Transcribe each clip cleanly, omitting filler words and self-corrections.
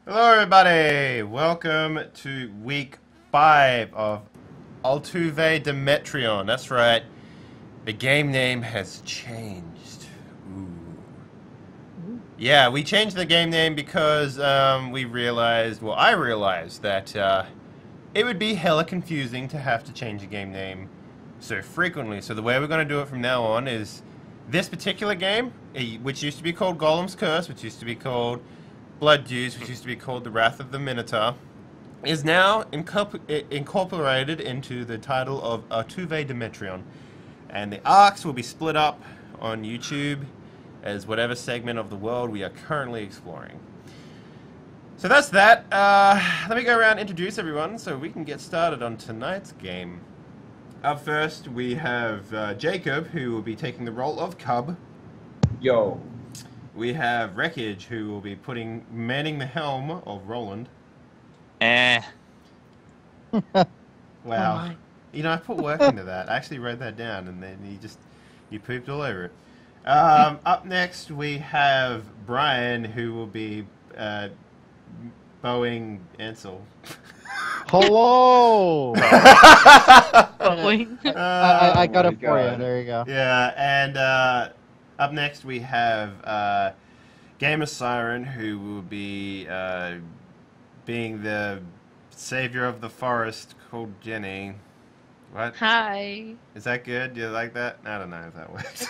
Hello everybody! Welcome to week 5 of Altuve Demetrion. That's right, the game name has changed. Ooh. Yeah, we changed the game name because we realized, well I realized that it would be hella confusing to have to change a game name so frequently. So the way we're going to do it from now on is this particular game, which used to be called Golem's Curse, which used to be called Blood Juice, which used to be called The Wrath of the Minotaur, is now incorporated into the title of Altuve Demetrion. And the arcs will be split up on YouTube as whatever segment of the world we are currently exploring. So that's that. Let me go around and introduce everyone so we can get started on tonight's game. Up first, we have Jacob, who will be taking the role of Cub. Yo. We have Wreckage, who will be manning the helm of Roland. Eh. Wow. You know, I put work into that. I actually wrote that down, and then you pooped all over it. Up next, we have Brian, who will be bowing Ansel. Hello! Bowing. I got it for God. you. There you go. Yeah, and up next we have Gamer Siren, who will be being the savior of the forest, called Jenny. What? Hi. Is that good? Do you like that? I don't know if that works.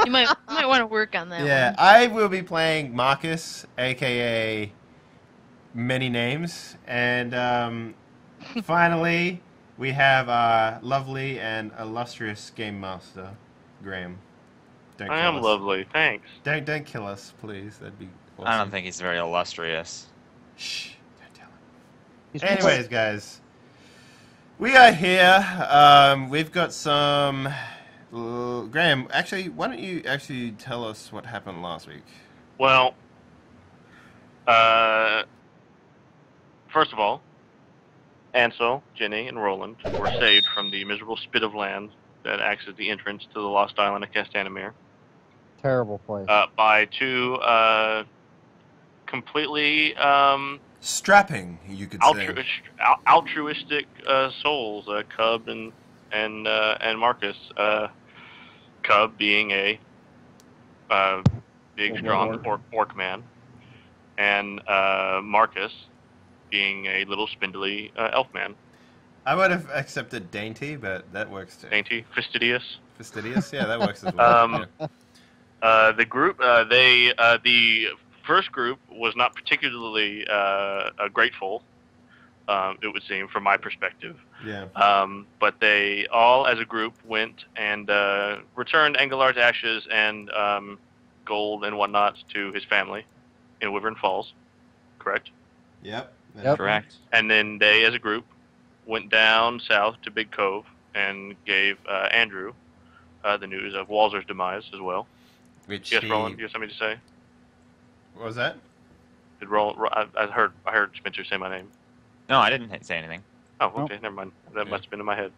You might want to work on that Yeah, one. I will be playing Marcus, aka Many Names, and finally we have our lovely and illustrious game master, Graham. Don't I kill am us. lovely, thanks. Don't kill us, please. That'd be awesome. I don't think he's very illustrious. Shh, don't tell him. He's Anyways, guys, we are here. We've got some. Graham, actually, why don't you actually tell us what happened last week? Well, first of all, Ansel, Jenny, and Roland were saved from the miserable spit of land that acts as the entrance to the lost island of Castanamere terrible place. by two completely Strapping, you could say. altruistic souls, Cub and Marcus. Cub being a big, strong orc man, and Marcus being a little spindly elf man. I would have accepted dainty, but that works too. Dainty, fastidious. Fastidious? Yeah, that works as well. Yeah. The group, the first group was not particularly grateful, it would seem, from my perspective. Yeah. But they all, as a group, went and returned Engelar's ashes and gold and whatnot to his family in Wyvern Falls. Correct? Yep. Yep. Correct. And then they, as a group, went down south to Big Cove and gave Andrew the news of Walzer's demise as well. Which Yes, he... Roland, you have something to say? What was that? Did Roland? I heard Spencer say my name. No, I didn't say anything. Oh, okay, never mind. That must have been in my head.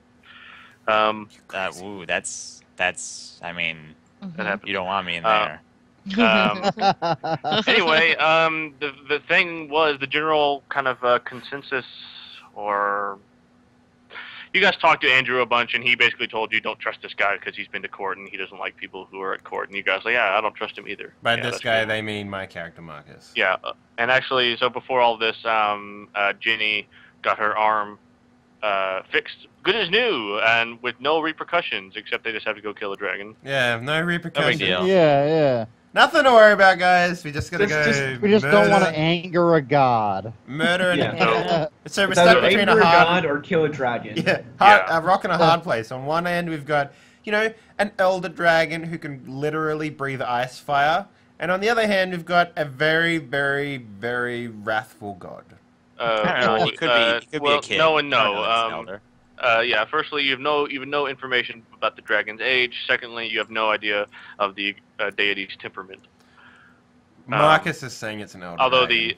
Ooh, that's. I mean, That happened. you don't want me in there. Anyway, the thing was the general kind of consensus, or you guys talked to Andrew a bunch, and he basically told you don't trust this guy because he's been to court and he doesn't like people who are at court. And you guys like, yeah, I don't trust him either. By Yeah, this that's guy, good. they mean my character, Marcus. Yeah, and actually, so before all this, Jenny got her arm fixed, good as new, and with no repercussions, except they just have to go kill a dragon. Yeah, no repercussions. deal. Yeah. Nothing to worry about, guys. We just gotta We just don't want to anger a god. murder and Yeah. so we're It's stuck either between anger a a hard, god or kill a dragon. a rock and a hard place. On one end, we've got an elder dragon who can literally breathe ice fire, and on the other hand, we've got a very, very, very wrathful god. I don't know. He could be well, a kid. No and I don't know no. that's an elder. Yeah. Firstly, you have no information about the dragon's age. Secondly, you have no idea of the deity's temperament. Marcus is saying it's an elder. Although dragon.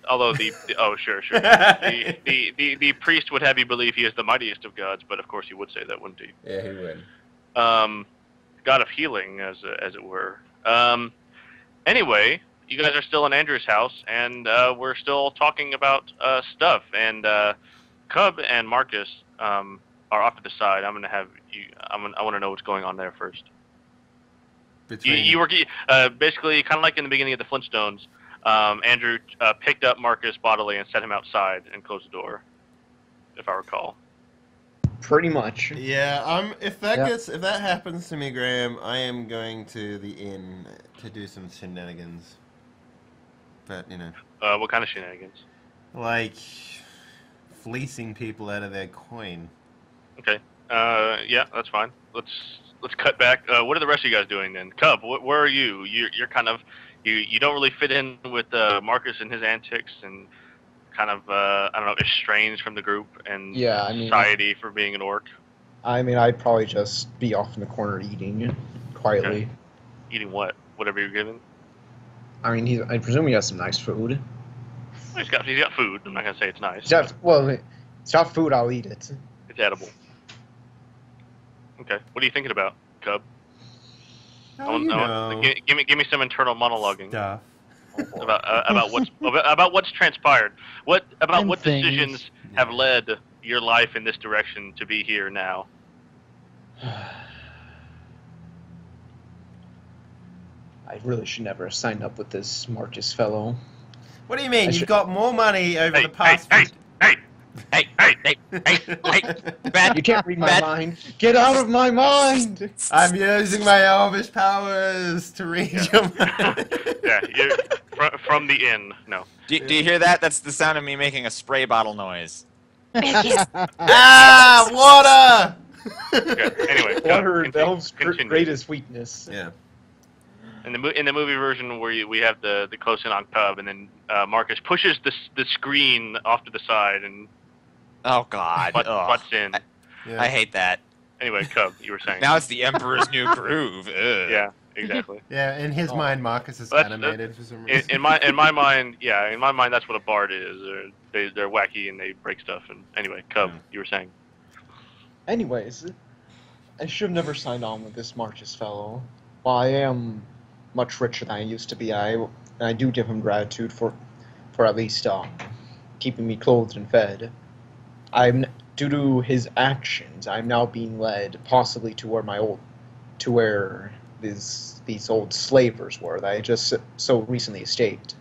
sure. The priest would have you believe he is the mightiest of gods, but of course he would say that, wouldn't he? Yeah, he would. God of healing, as it were. Anyway, you guys are still in Andrew's house, and we're still talking about stuff. And Cub and Marcus are off to the side. I'm gonna have you. I want to know what's going on there first. You were basically kind of like in the beginning of the Flintstones. Andrew picked up Marcus bodily and set him outside and closed the door, if I recall. Pretty much. Yeah, if that happens to me, Graham, I am going to the inn to do some shenanigans. But, you know. What kind of shenanigans? Like fleecing people out of their coin. Okay. Yeah, that's fine. Let's cut back. What are the rest of you guys doing then? Cub, where are you? You're kind of you don't really fit in with Marcus and his antics, and kind of I don't know, estranged from the group and society for being an orc. I mean, I'd probably just be off in the corner eating quietly. Okay. Eating what? Whatever you're given. I mean, I presume he has some nice food. Well, he's got food. I'm not gonna say it's nice. It's not food. I'll eat it. It's edible. Okay. What are you thinking about, Cub? Give me some internal monologuing Stuff. about what's transpired. What decisions have led your life in this direction to be here now? I really should never have signed up with this Marcus fellow. What do you mean? You've got more money over the past... Hey, You can't read my mind. Get out of my mind! I'm using my elvish powers to read your mind. Yeah, from the inn. No. Do you hear that? That's the sound of me making a spray bottle noise. Water! Okay. Anyway, Water, the elf's greatest weakness. Yeah. In the movie version where we have the close in on Cub, and then Marcus pushes the screen off to the side and butts in. I hate that. Anyway, Cub, you were saying. Now it's the Emperor's New Groove. Ugh. Yeah, exactly. Yeah, in his mind, Marcus is animated for some reason. In my mind, that's what a bard is. They're wacky and they break stuff. And anyway, Cub, you were saying. Anyways, I should have never signed on with this Marcus fellow. While I am much richer than I used to be, I do give him gratitude for at least keeping me clothed and fed. Due to his actions, I'm now being led possibly to where these old slavers were that I just so recently escaped.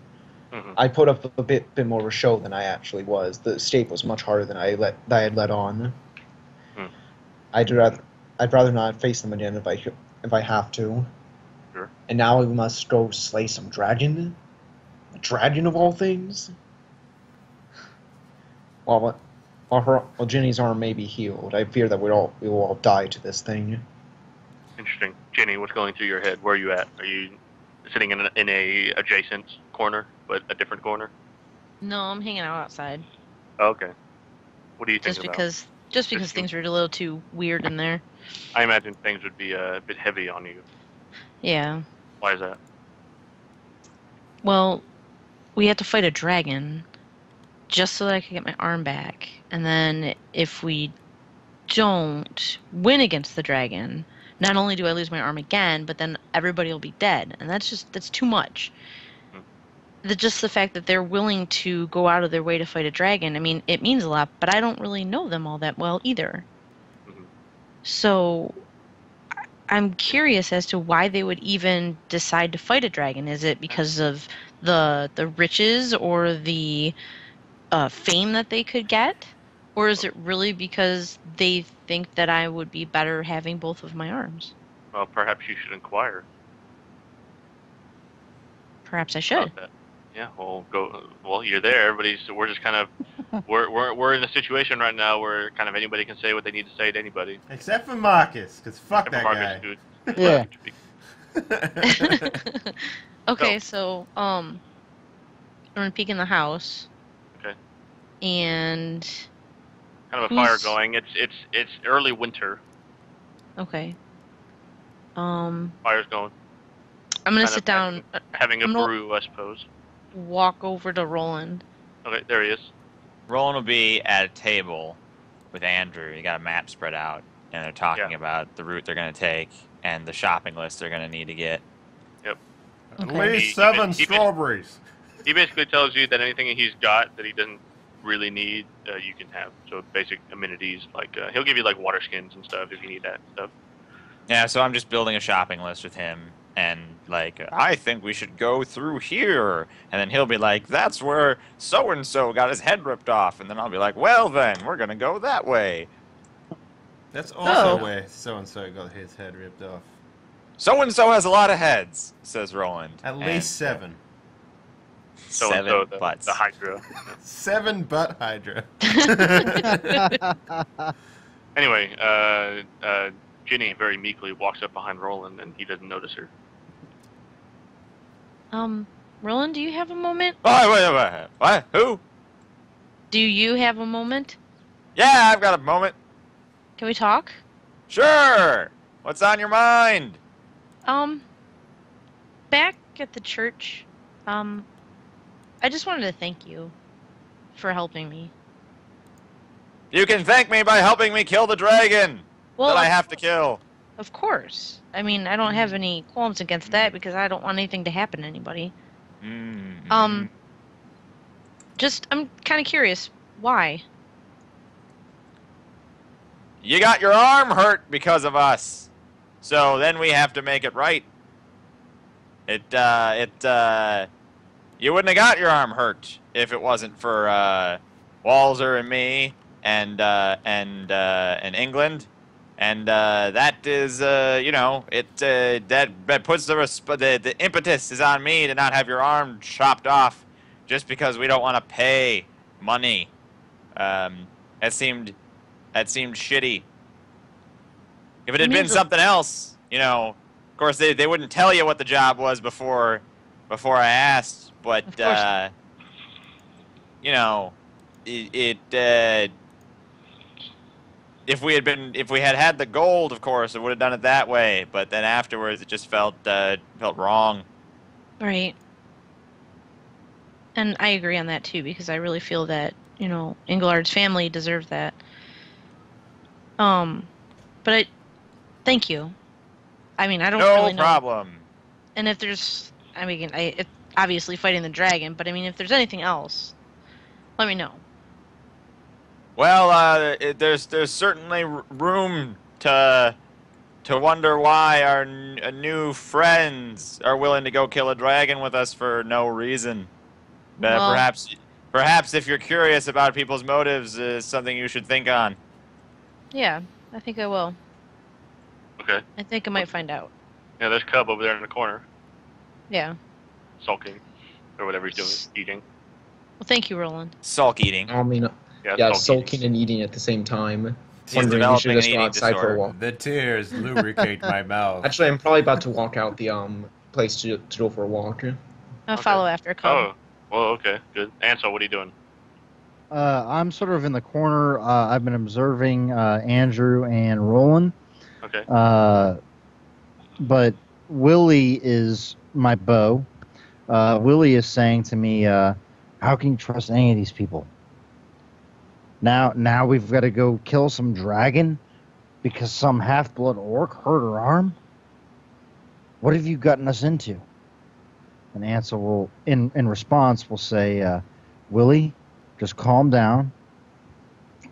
Mm-hmm. I put up a bit more of a show than I actually was. The escape was much harder than I had let on. Mm. I'd rather not face them again if I have to. Sure. And now we must go slay some dragon? A dragon of all things? While Jenny's arm may be healed, I fear that we will all die to this thing. Interesting. Jenny, what's going through your head? Where are you at? Are you sitting in a adjacent corner, but a different corner? No, I'm hanging out outside. Oh, okay. What do you think Just because things are a little too weird in there. I imagine things would be a bit heavy on you. Yeah. Why is that? Well, we have to fight a dragon just so that I can get my arm back. And then if we don't win against the dragon, not only do I lose my arm again, but then everybody will be dead. And that's too much. Just the fact that they're willing to go out of their way to fight a dragon, I mean, it means a lot, but I don't really know them all that well either. Mm-hmm. So I'm curious as to why they would even decide to fight a dragon. Is it because of the riches or the fame that they could get? Or is it really because they think that I would be better having both of my arms? Well, perhaps you should inquire. Perhaps I should. Yeah, well, you're there. We're just kind of, we're in a situation right now where kind of anybody can say what they need to say to anybody. Except for Marcus, because fuck that Marcus, guy. Dude. Yeah. Okay, so I'm gonna peek in the house. Okay. And kind of a fire going. It's early winter. Okay. Fire's going. I'm gonna sit down. Having a brew, I suppose. Walk over to Roland. Okay, there he is. Roland will be at a table with Andrew. You got a map spread out, and they're talking about the route they're going to take and the shopping list they're going to need to get. Yep. At Okay. least He 7 even- strawberries. He basically tells you that anything he's got that he doesn't really need, you can have. So basic amenities, like he'll give you like water skins and stuff if you need that stuff. Yeah, so I'm just building a shopping list with him, and like, I think we should go through here, and then he'll be like, that's where so and so got his head ripped off, and then I'll be like, well then, we're gonna go that way. That's also Oh. where so-and-so got his head ripped off. So and so has a lot of heads, says Roland. At And least 7. So and Seven so butts. the Hydra. 7 butt Hydra. Anyway, Ginny very meekly walks up behind Roland, and he doesn't notice her. Roland, do you have a moment? Wait. What? Who? Do you have a moment? Yeah, I've got a moment. Can we talk? Sure. What's on your mind? Back at the church, I just wanted to thank you for helping me. You can thank me by helping me kill the dragon that I have to kill. Of course. I mean, I don't have any qualms against that because I don't want anything to happen to anybody. Mm-hmm. I'm kind of curious. Why? You got your arm hurt because of us. So then we have to make it right. You wouldn't have got your arm hurt if it wasn't for Walzer and me and England. And that is, that puts the impetus is on me to not have your arm chopped off just because we don't want to pay money. That seemed shitty. If it had been something else, of course they wouldn't tell you what the job was before I asked, but if we had the gold, of course, it would have done it that way. But then afterwards, it just felt wrong. Right. And I agree on that too because I really feel that Engelard's family deserved that. But thank you. I mean, I don't really know. No problem. And if there's, it's obviously fighting the dragon, but I mean, if there's anything else, let me know. Well, there's certainly room to wonder why our new friends are willing to go kill a dragon with us for no reason. Well, Perhaps if you're curious about people's motives, is something you should think on. Yeah, I think I will. Okay. I think I might find out. Yeah, there's Cub over there in the corner, Yeah. sulking, or whatever he's doing, eating. Well, thank you, Roland. Sulk eating. I mean, Yeah, sulking and eating at the same time. He's Wondering you should developing just an go eating outside for disorder. a walk. The tears lubricate my mouth. Actually, I'm probably about to walk out the place to go for a walk. I'll Okay. follow after a call. Oh, well, okay, good. Ansel, what are you doing? I'm sort of in the corner. I've been observing Andrew and Roland. Okay. But Willie is my beau. Willie is saying to me, how can you trust any of these people? Now we've got to go kill some dragon because some half-blood orc hurt her arm? What have you gotten us into? And Ansel will, in response, will say, Willie, just calm down.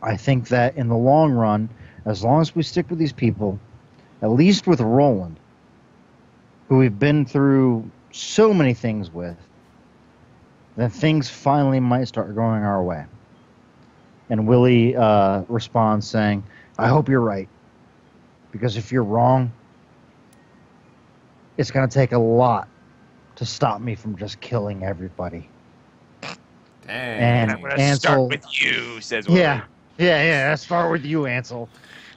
I think that in the long run, as long as we stick with these people, at least with Roland, who we've been through so many things with, then things finally might start going our way. And Willie responds saying, I hope you're right. Because if you're wrong, it's going to take a lot to stop me from just killing everybody. Dang. And I'm gonna Ansel, start with you, says Willie. Yeah. Let's start with you, Ansel.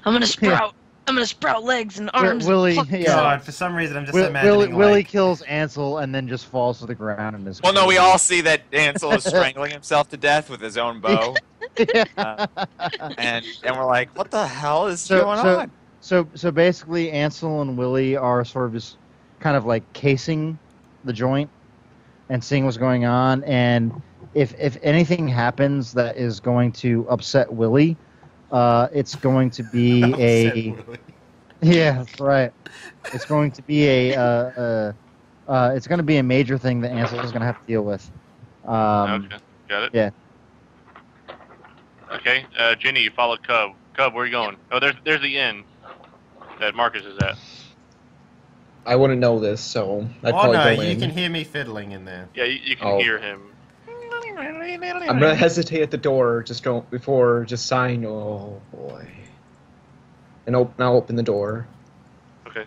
I'm gonna sprout. I'm gonna sprout legs and arms. Willie, and yeah. God, for some reason, I'm just imagining Willie like... kills Ansel and then just falls to the ground and is. Well, no, we all see that Ansel is strangling himself to death with his own bow, and we're like, what the hell is going on? So basically, Ansel and Willie are sort of just kind of like casing the joint and seeing what's going on, and if anything happens that is going to upset Willie, it's going to be a Willie. yeah, that's right. It's going to be a It's going to be a major thing that Ansel's going to have to deal with. Okay, got it. Yeah. Okay, Ginny, you followed Cub. Cub, where are you going? Oh, there's the inn that Marcus is at. I wouldn't know this, so I'd Oh probably no, go you in. can hear me fiddling in there. Yeah, you can Oh. hear him. I'm gonna hesitate at the door, before just sighing. Oh boy. And I'll open the door. Okay,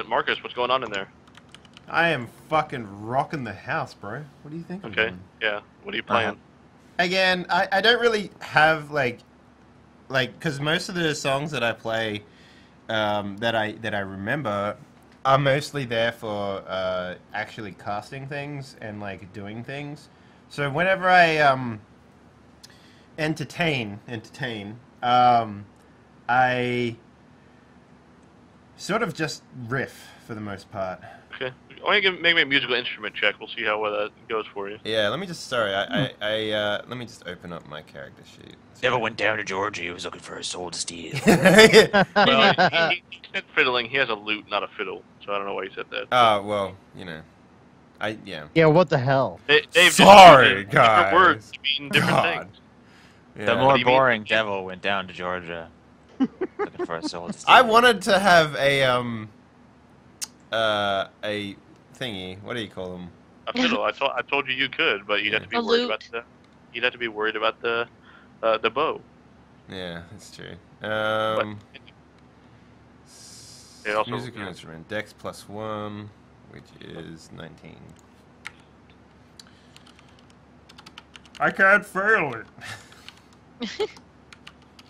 Marcus, what's going on in there? I am fucking rocking the house, bro. What do you think I'm Okay, doing? yeah. What are you playing? Again, I don't really have like, because most of the songs that I play, that I remember, are mostly there for actually casting things and like doing things. So whenever I entertain, I sort of just riff for the most part. Okay, why don't you make me a musical instrument check? We'll see how well that goes for you. Yeah, let me just. Sorry, let me just open up my character sheet. Devil went down to Georgia. He was looking for a soul to steal. Well, he said fiddling. He has a lute, not a fiddle, so I don't know why he said that. Oh well, yeah. Yeah, what the hell? They've just Sorry, used guys. different words to mean different God. things. Yeah. The What more do you mean? boring devil went down to Georgia. Looking for a soul to steal. I wanted to have a thingy. What do you call them? A fiddle. I told you could, but you'd have to be A worried lute. about you'd have to be worried about the bow. Yeah, that's true. It also- Musical instrument. Dex +1, which is 19. I can't fail it.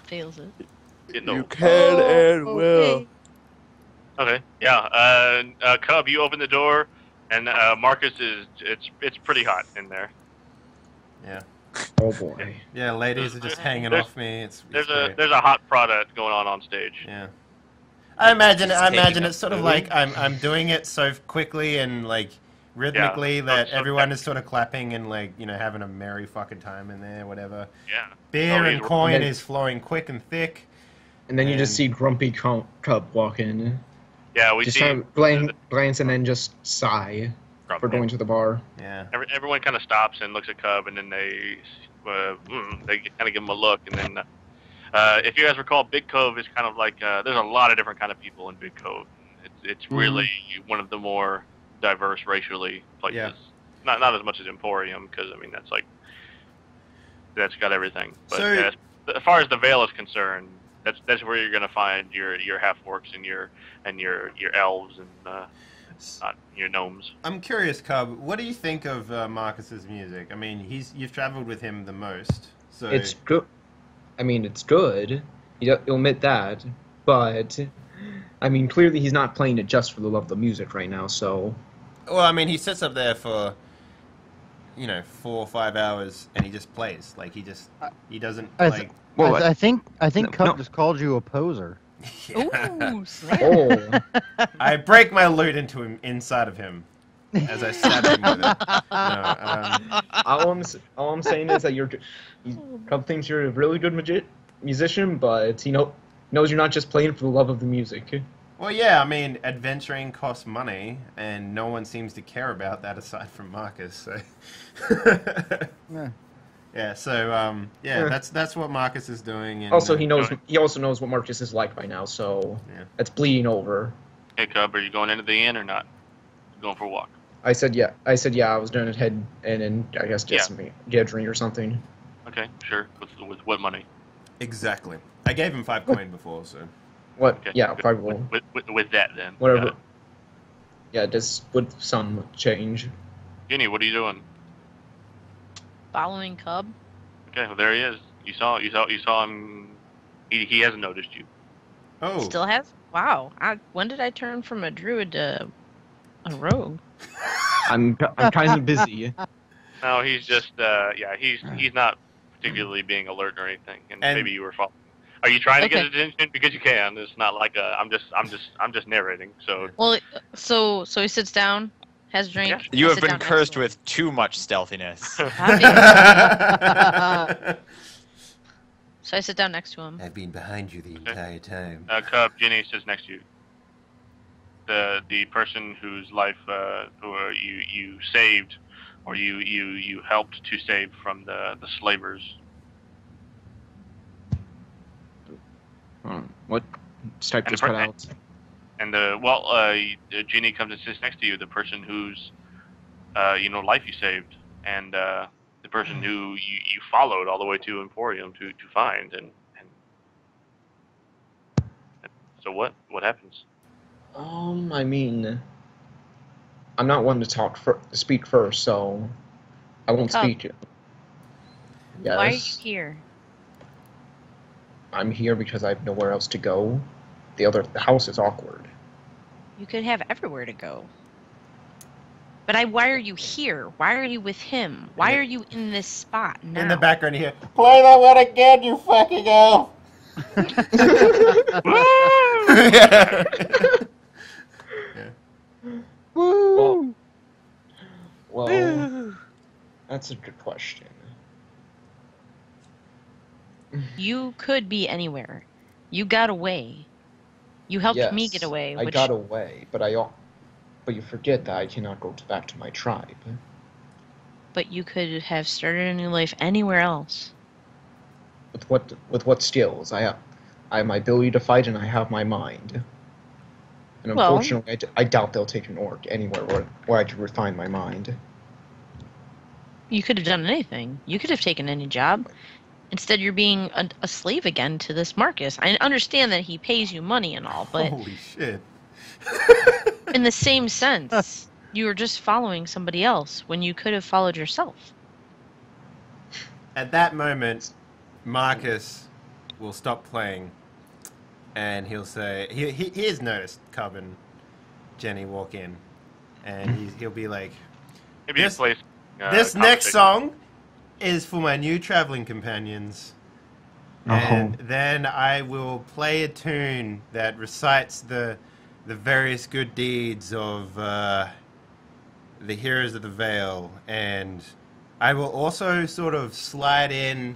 Fails it. No. can and Okay. Okay. Yeah. Cub, you open the door, and Marcus is. It's pretty hot in there. Yeah. Oh boy. Yeah, ladies are just hanging There's- off me. It's There's great. a hot product going on stage. Yeah. I imagine Just taking it's sort of up like I'm doing it so quickly and like rhythmically that so everyone is sort of clapping and like, having a merry fucking time in there, whatever. Yeah. Beer Oh, and he's- coin and then- is flowing quick and thick. And then you just And- see Grumpy Cub walk in. Yeah. We Just see kind of glance and then just sigh for going to the bar. Yeah. everyone kind of stops and looks at Cub, and then they kind of give him a look, and then. If you guys recall, Big Cove is kind of like there's a lot of different kind of people in Big Cove. It's really one of the more diverse racially places. Yeah. Not as much as Emporium, because I mean that's got everything. But So- as far as the Vale is concerned, that's where you're gonna find your half-orcs and your elves and not your gnomes. I'm curious, Cub. What do you think of Marcus's music? I mean, you've traveled with him the most, so It's good. I mean, it's good. You'll admit that. But, I mean, clearly he's not playing it just for the love of the music right now, so... Well, I mean, he sits up there for 4 or 5 hours and he just plays. Like he doesn't I like. Well, I think Cub no. just called you a poser. Ooh, snap. Oh, I break my lute into him inside of him as I stab him with it. No, all I'm saying is that Cub thinks you're a really good musician, but he knows you're not just playing for the love of the music. well, yeah, I mean, adventuring costs money, and no one seems to care about that aside from Marcus. So. Yeah. Yeah. So, Yeah. that's what Marcus is doing. And, Also, he also knows what Marcus is like by now, so Yeah. it's bleeding over. Hey Cub, are you going into the inn or not? Going for a walk. I said yeah. I was going to head in and I guess get a drink or something. Okay, sure. With what money? Exactly. I gave him 5 coin before, so. What? Okay. Yeah, good. probably. With that then. Whatever. Got it. Yeah, just with some change. Ginny, what are you doing? Following Cub. Okay, well there he is. You saw him. He hasn't noticed you. Oh. Still has? Wow. When did I turn from a druid to a rogue? I'm kind of busy. No, he's just he's not particularly being alert or anything, and And- maybe you were following. Are you trying to get Okay. attention? Because you can. It's not like I'm just narrating. So Well, so he sits down, has a drink. Yeah. You I have sit been down next cursed to him. with too much stealthiness. So I sit down next to him. I've been behind you the entire time. Cub, Ginny sits next to you. the person whose life who you saved, or you helped to save from the slavers. What? Stipe And just the cut per- out. And Jeannie comes and sits next to you, the person whose life you saved, and the person who you followed all the way to Emporium to find, and so what happens? I mean, I'm not one to speak first, so I won't Cub. speak. Yes. Why are you here? I'm here because I have nowhere else to go. The house is awkward. You could have everywhere to go. But why are you here? Why are you with him? Why are you in this spot now? In the background, you hear, "Play that one again, you fucking elf!" Yeah. Well, that's a good question. You could be anywhere. You got away. You helped me get away. I got away, but you forget that I cannot go back to my tribe. But you could have started a new life anywhere else. With what skills? I have my ability to fight, and I have my mind. And Well- unfortunately, I doubt they'll take an orc anywhere where I could refine my mind. You could have done anything. You could have taken any job. Instead, you're being a slave again to this Marcus. I understand that he pays you money and all, but Holy shit. in the same sense, you were just following somebody else when you could have followed yourself. At that moment, Marcus will stop playing, and he'll say, he has noticed Cub and Jenny walk in, and he'll be like, Maybe This- this place. this next song is for my new traveling companions. And then I will play a tune that recites the various good deeds of the heroes of the Vale, and I will also sort of slide in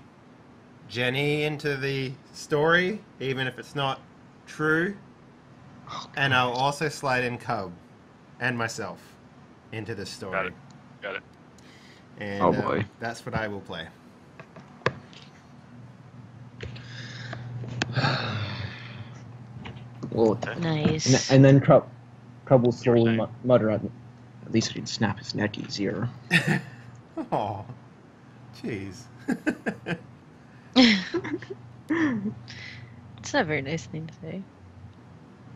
Jenny into the story, even if it's not true, and I'll also slide in Cub and myself into this story. Got it. And Oh, boy. that's what I will play. Well, Nice. and then Crub will slowly saying? mutter at least I can snap his neck easier. Oh, jeez. It's not a very nice thing to say.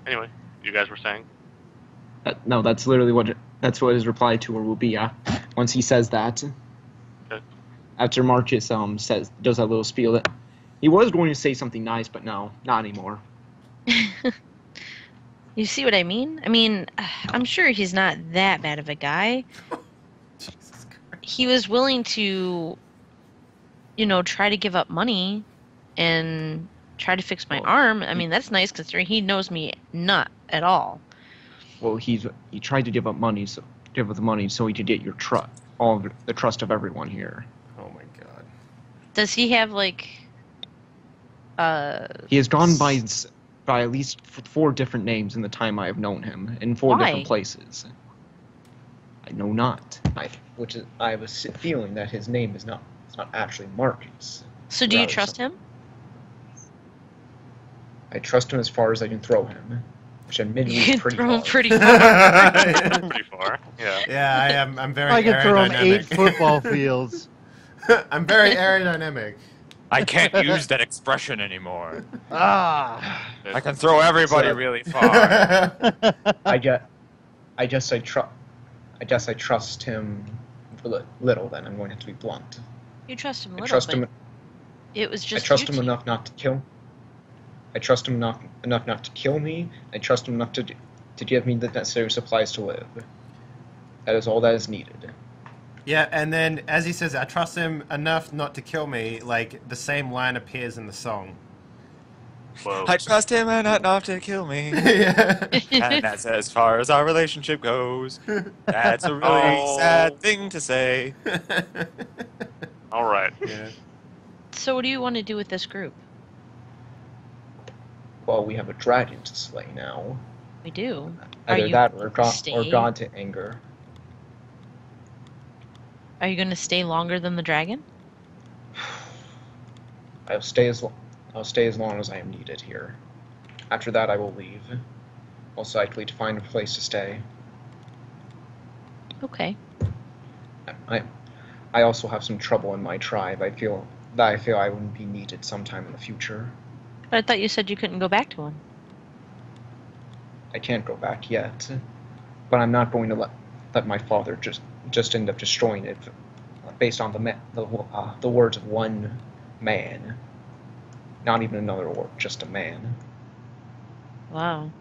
Anyway, you guys were saying. No, that's literally what his reply to her will be. Once he says that, Okay. after Marcus does that little spiel that he was going to say something nice, but no, not anymore. You see what I mean? I mean, I'm sure he's not that bad of a guy. Jesus Christ. He was willing to, try to give up money and try to fix my arm. I mean, that's nice considering he knows me not at all. Well, he tried to give up the money so he could get your the trust of everyone here. Oh my god. Does he have He has gone by at least 4 different names in the time I have known him, in 4 Why? different places. I know not. I have a feeling that his name is not actually Marcus. So do you Rather trust him? I trust him as far as I can throw him, which admittedly You is can pretty throw him far. pretty far. Pretty far. Yeah. Yeah, I'm very I can throw him aerodynamic. 8 football fields. I'm very aerodynamic. I can't use that expression anymore. Ah. I can throw everybody So- really far. I guess I trust him a little. Then I'm going to have to be blunt. You trust him a I little, trust but him. it was I just trust you him two. enough not to kill. I trust him enough not to kill me. I trust him enough to give me the necessary supplies to live. That is all that is needed. Yeah, and then as he says, I trust him enough not to kill me, like the same line appears in the song. Whoa. I trust him and not enough to kill me. Yeah. And that's as far as our relationship goes. That's a really Oh. sad thing to say. All right. Yeah. So what do you want to do with this group? Well, we have a dragon to slay now. We do. Are Either you that going or to stay? gone to anger. Are you going to stay longer than the dragon? I'll stay as long as I am needed here. After that, I will leave. Most likely to find a place to stay. Okay. I also have some trouble in my tribe. I feel I wouldn't be needed sometime in the future. But I thought you said you couldn't go back to one. I can't go back yet, but I'm not going to let my father just end up destroying it based on the words of one man. Not even another orc, just a man. Wow.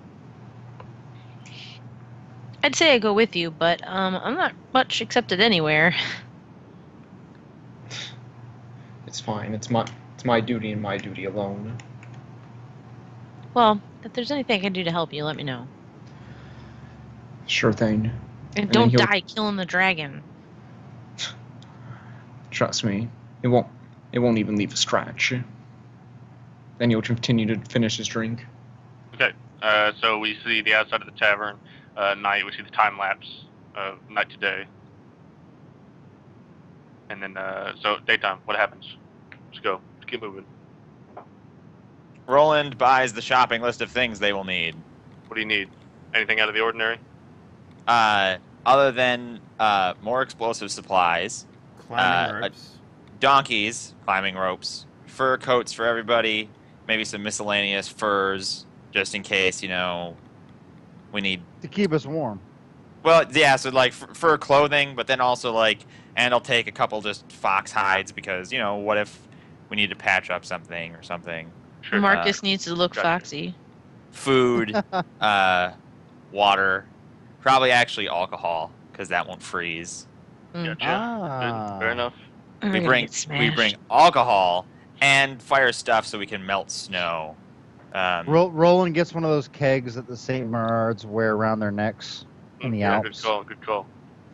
I'd say I go with you, but I'm not much accepted anywhere. It's fine. It's my duty and my duty alone. Well, if there's anything I can do to help you, let me know. Sure thing. And then don't he'll- die killing the dragon. Trust me, it won't even leave a scratch. Then he'll continue to finish his drink. Okay. So we see the outside of the tavern. Night. We see the time lapse of night to day. And then so daytime. What happens? Let's go. Let's keep moving. Roland buys the shopping list of things they will need. What do you need? Anything out of the ordinary? Other than more explosive supplies, Climbing ropes. donkeys, climbing ropes, fur coats for everybody, maybe some miscellaneous furs, just in case, we need... To keep us warm. Well, yeah, so like fur clothing, but then also and I'll take a couple just fox hides because, what if we need to patch up something or something. Sure. Marcus needs to look gotcha. foxy. Food, water, probably actually alcohol because that won't freeze. Gotcha. Ah. Good. Fair enough. I'm We gonna bring get smashed. alcohol and fire stuff so we can melt snow. Roland gets one of those kegs that the St. Bernards wear around their necks in the Yeah, Alps. good call. Good call.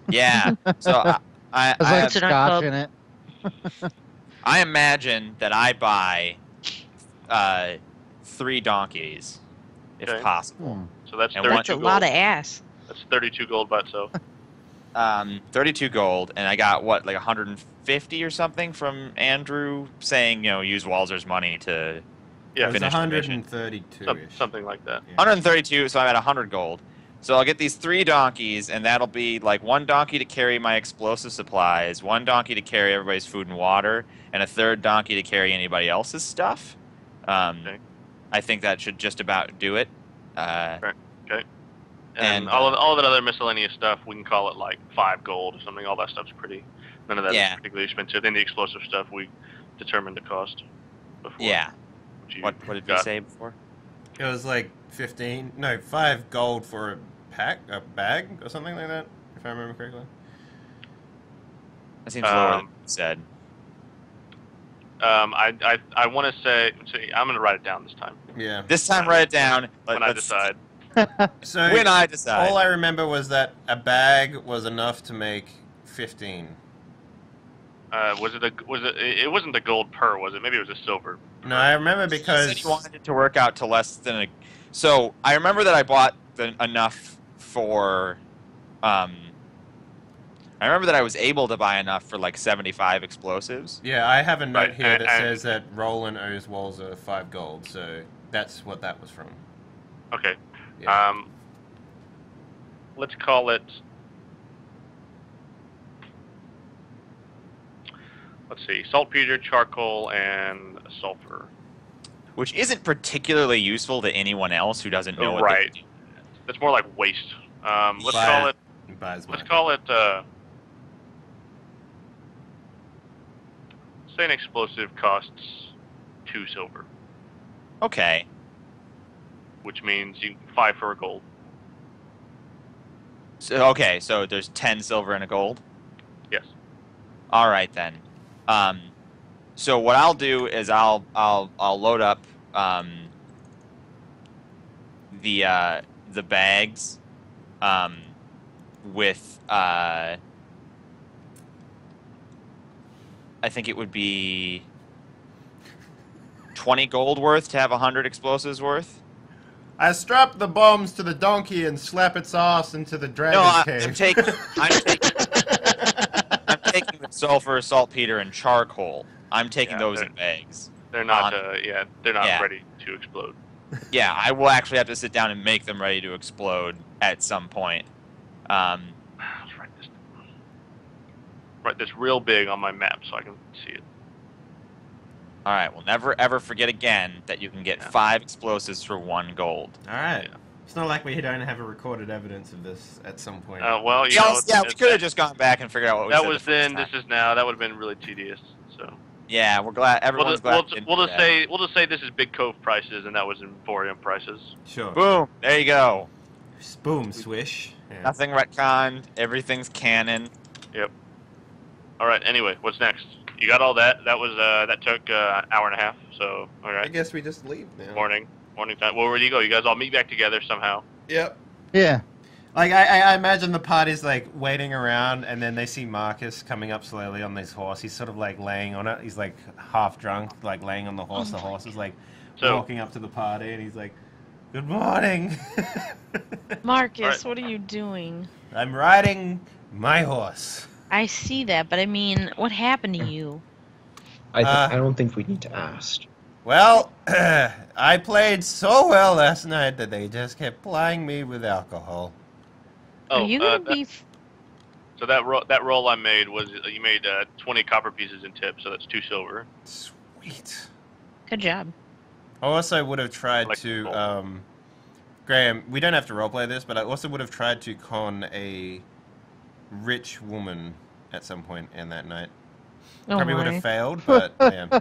Yeah. So It's like It's an scotch club. in it. I imagine that I buy 3 donkeys, if Okay. possible. So that's And 32 That's a gold. lot of ass. That's 32 gold by itself. 32 gold, and I got what, like 150 or something from Andrew saying, use Walzer's money to Yeah, It was finish the mission. 132-ish. something like that. Yeah. 132, so I'm at 100 gold. So I'll get these 3 donkeys, and that'll be like 1 donkey to carry my explosive supplies, 1 donkey to carry everybody's food and water, and a 3rd donkey to carry anybody else's stuff. Okay. I think that should just about do it. Okay. And, And all that other miscellaneous stuff, we can call it like 5 gold or something. All that stuff's none of that is Yeah. particularly expensive. Then the explosive stuff, we determined the cost before. Yeah. which you What did we got. say before? It was like 5 gold for a bag or something like that, if I remember correctly. That seems lower than you said. I want to say, I'm going to write it down this time Yeah. This time, write it down. when I decide. So When I decide. all I remember was that a bag was enough to make 15. It wasn't the gold per, was it? Maybe it was a silver. No, I remember You because said you wanted it to work out to less than a... So, I remember that I bought enough for... I remember that I was able to buy enough for like 75 explosives. yeah, I have a note Right, here that and- says that Roland owes Walzer 5 gold, so that's what that was from. Okay. Yeah. Let's call it. Let's see, saltpeter, charcoal, and sulfur. Which isn't particularly useful to anyone else who doesn't know what Right. they do. That's more like waste. Let's Buy call it. He buys Let's mine. call it. Say an explosive costs 2 silver, Okay. which means 5 for a gold. So there's 10 silver and a gold? Yes. All right, then. So what I'll do is I'll load up the bags with I think it would be 20 gold worth to have 100 explosives worth. I strap the bombs to the donkey and slap its ass into the dragon No, cave. I'm taking the sulfur, saltpeter, and charcoal. I'm taking Yeah, those in bags. They're not. They're not Yeah. ready to explode. Yeah, I will actually have to sit down and make them ready to explode at some point. Let's write this real big on my map so I can see it. All right, we'll never ever forget again that you can get 5 explosives for 1 gold. All right. Yeah. It's not like we don't have a recorded evidence of this at some point. Well, you know, Yeah, we could have just gone back and figured out what we that said was the first then. time. This is now. That would have been really tedious. So Yeah, we're glad. Everyone's glad. we'll just say this is Big Cove prices, and that was Emporium prices. Sure. Boom! There you go. Boom, swish. Yeah. Nothing retconned. Everything's canon. Yep. All right. Anyway, what's next? You got all that? That was that took hour and a half. So all I right. guess we just leave now. Morning time. Well, where do you go? You guys all meet back together somehow. Yep. Yeah. Like, I imagine the party's, like, waiting around, and then they see Marcus coming up slowly on this horse. He's sort of, like, laying on it. He's, like, half drunk, like, laying on the horse. The horse is, like, walking up to the party, and he's like, good morning. Marcus, Alright. what are you doing? I'm riding my horse. I see that, but I mean, what happened to you? I don't think we need to ask. Well, I played so well last night that they just kept plying me with alcohol. Oh, Are you gonna be? So that roll I made was you made 20 copper pieces in tips, so that's 2 silver. Sweet. Good job. I also would have tried Like to, roll. Graham, we don't have to roleplay this, but I also would have tried to con a rich woman at some point in that night. Oh Probably would my. have failed, but yeah.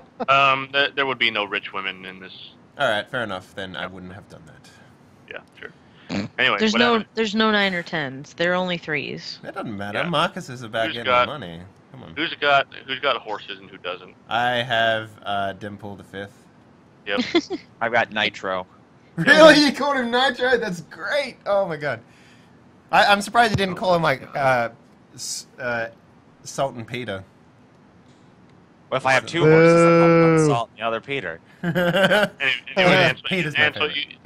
There would be no rich women in this. All right, fair enough. Then I wouldn't have done that. Yeah, sure. Anyway, There's whatever. no 9 or 10s. There are only 3s. That doesn't matter. Yeah. Marcus is about Who's getting got- money. Come on. Who's got horses and who doesn't? I have Dimple the Fifth. Yep. I've got nitro. Really? You called him Nitro? That's great. Oh my god. I'm surprised you didn't call him like Salt and Peter. What if I have 2 horses? One Boo. Salt and the other Peter. Anyway, Peter's my and so favorite.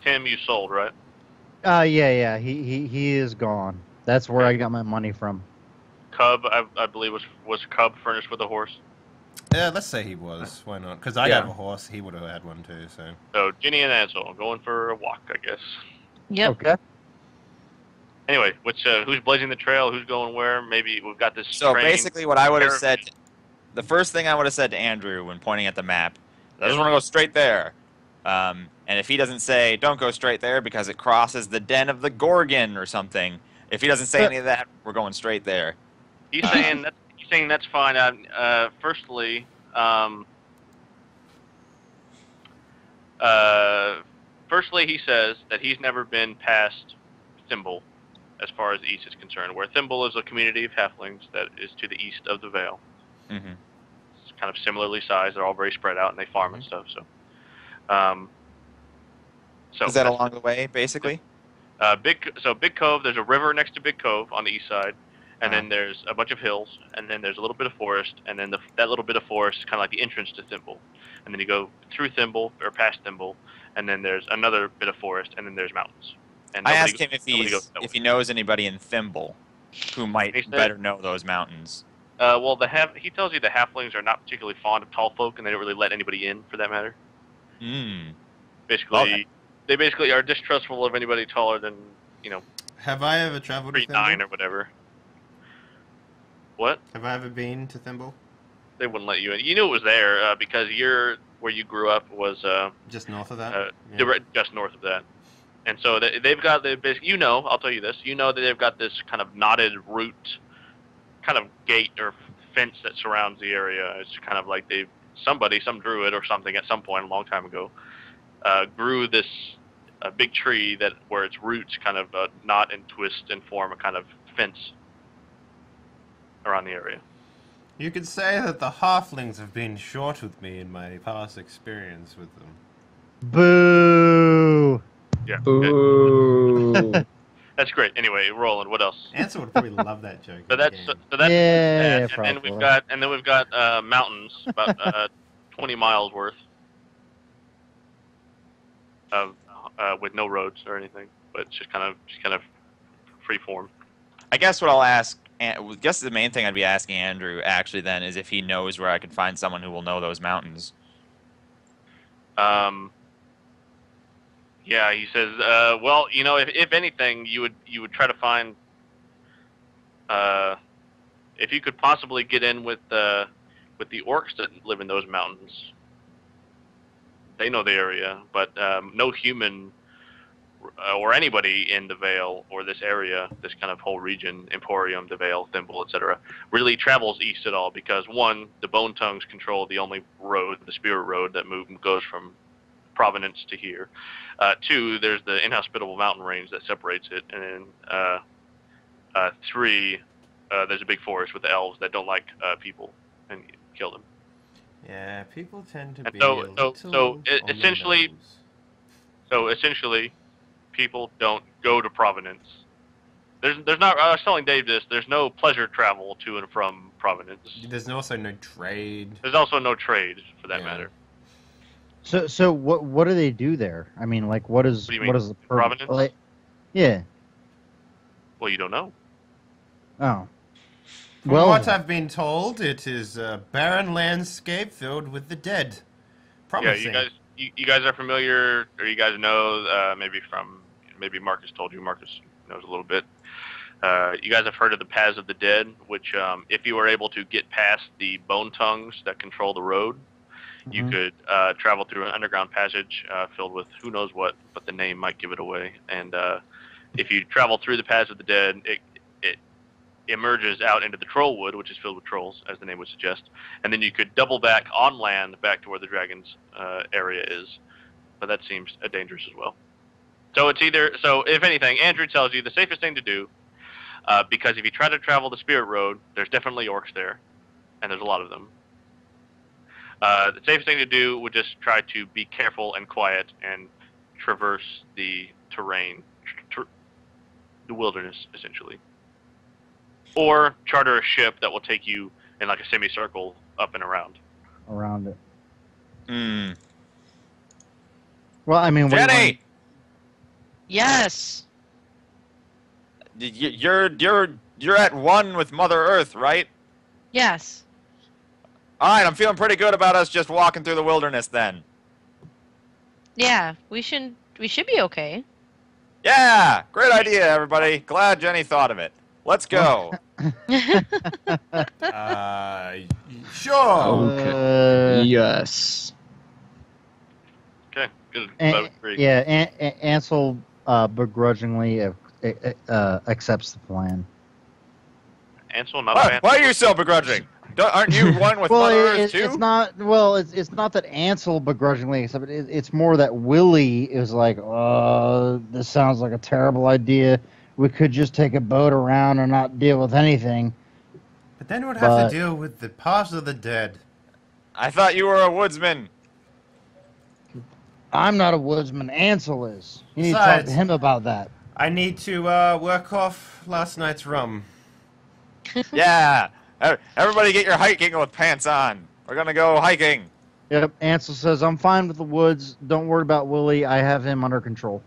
Tim, you sold, right? Yeah. He is gone. That's where I got my money from. Cub, I believe was Cub furnished with a horse. Yeah, let's say he was. Why not? Because I Yeah. have a horse. He would have had one too. So. So Ginny and Ansel going for a walk, I guess. Yep. Okay. Anyway, who's blazing the trail? Who's going where? Maybe we've got this. So train basically, what I would have caravan. said, the first thing I would have said to Andrew when pointing at the map, I just want to go straight there. And if he doesn't say, don't go straight there because it crosses the den of the Gorgon or something, if he doesn't say any of that, we're going straight there. He's saying that's fine. Firstly, he says that he's never been past Thimble, as far as the east is concerned. Where Thimble is a community of halflings that is to the east of the Vale. Mm-hmm. It's kind of similarly sized. They're all very spread out and they farm and stuff. So Is that along the way, basically? Big Cove. There's a river next to Big Cove on the east side, and then there's a bunch of hills, and then there's a little bit of forest, and then that little bit of forest is kind of like the entrance to Thimble, and then you go through Thimble or past Thimble, and then there's another bit of forest, and then there's mountains. And I nobody- asked him nobody goes that if way. he knows anybody in Thimble who might He said- better know those mountains. Well, he tells you the halflings are not particularly fond of tall folk, and they don't really let anybody in, for that matter. Hmm. Basically, Okay. they basically are distrustful of anybody taller than Have I ever traveled to 3'9" Thimble? or whatever. What? Have I ever been to Thimble? They wouldn't let you in. You knew it was there because where you grew up was Just north of that? Yeah. just north of that. And so they've got basically, I'll tell you this, that they've got this kind of knotted root, kind of gate or fence that surrounds the area. It's kind of like some druid or something at some point a long time ago, grew this big tree where its roots kind of knot and twist and form a kind of fence around the area. You could say that the halflings have been short with me in my past experience with them. Boo! Yeah. Boo. That's great. Anyway, Roland, what else? Ansel would probably love that joke. So in the that's game. Yeah, that. And then we've got mountains about 20 miles worth of with no roads or anything, but it's just kind of free form. I guess what I'll ask, guess the main thing I'd be asking Andrew actually then is if he knows where I can find someone who will know those mountains. Yeah, he says, well, you know, if anything, you would try to find, if you could possibly get in with the orcs that live in those mountains. They know the area, but no human or anybody in the Vale or this area, this kind of whole region, Emporium, the Vale, Thimble, etc., really travels east at all because, one, the Bone Tongues control the only road, the Spirit Road, that goes from Provenance to here. Two, there's the inhospitable mountain range that separates it, and then three, there's a big forest with the elves that don't like people and kill them. Yeah, people tend to And be so- a so- little so on the essentially- nose. So essentially, people don't go to Provenance. There's not. I was telling Dave this. There's no pleasure travel to and from Provenance. There's also no trade. There's also no trade for that Yeah. matter. So what do they do there? I mean, like, what is What do you what mean, is the Providence? like, yeah. Well, you don't know. Oh. From Well, what I've been told, it is a barren landscape filled with the dead. Promising. Yeah, you guys are familiar, or you guys know, maybe Marcus told you. Marcus knows a little bit. You guys have heard of the Paths of the Dead, which, if you were able to get past the Bone Tongues that control the road, you Mhm. could travel through an underground passage filled with who knows what, but the name might give it away. And if you travel through the Paths of the Dead, it emerges out into the Trollwood, which is filled with trolls, as the name would suggest. And then you could double back on land back to where the dragon's area is. But that seems dangerous as well. So if anything, Andrew tells you the safest thing to do, because if you try to travel the Spirit Road, there's definitely orcs there, and there's a lot of them. The safest thing to do would just try to be careful and quiet and traverse the terrain, the wilderness, essentially. Or charter a ship that will take you in like a semicircle up and around. around it. Hmm. Well, I mean, Jenny! Yes. You're at one with Mother Earth, right? Yes. All right, I'm feeling pretty good about us just walking through the wilderness then. Yeah, we should be okay. Yeah, great idea, everybody. Glad Jenny thought of it. Let's go. Sure. Okay. Yes. Okay, good. And, Vote three. yeah, Ansel begrudgingly accepts the plan. Ansel, not a fan. Why are you so begrudging? Aren't you one with Mother Earth too? It's not. Well, it's not that Ansel begrudgingly accepts it. It's more that Willie is like, this sounds like a terrible idea. We could just take a boat around and not deal with anything. But then we'd have to deal with the Paths of the Dead. I thought you were a woodsman. I'm not a woodsman. Ansel is. You need to talk Besides- to him about that. I need to work off last night's rum. Yeah. Everybody get your hiking with pants on. We're going to go hiking. Yep. Ansel says, "I'm fine with the woods. Don't worry about Willie. I have him under control."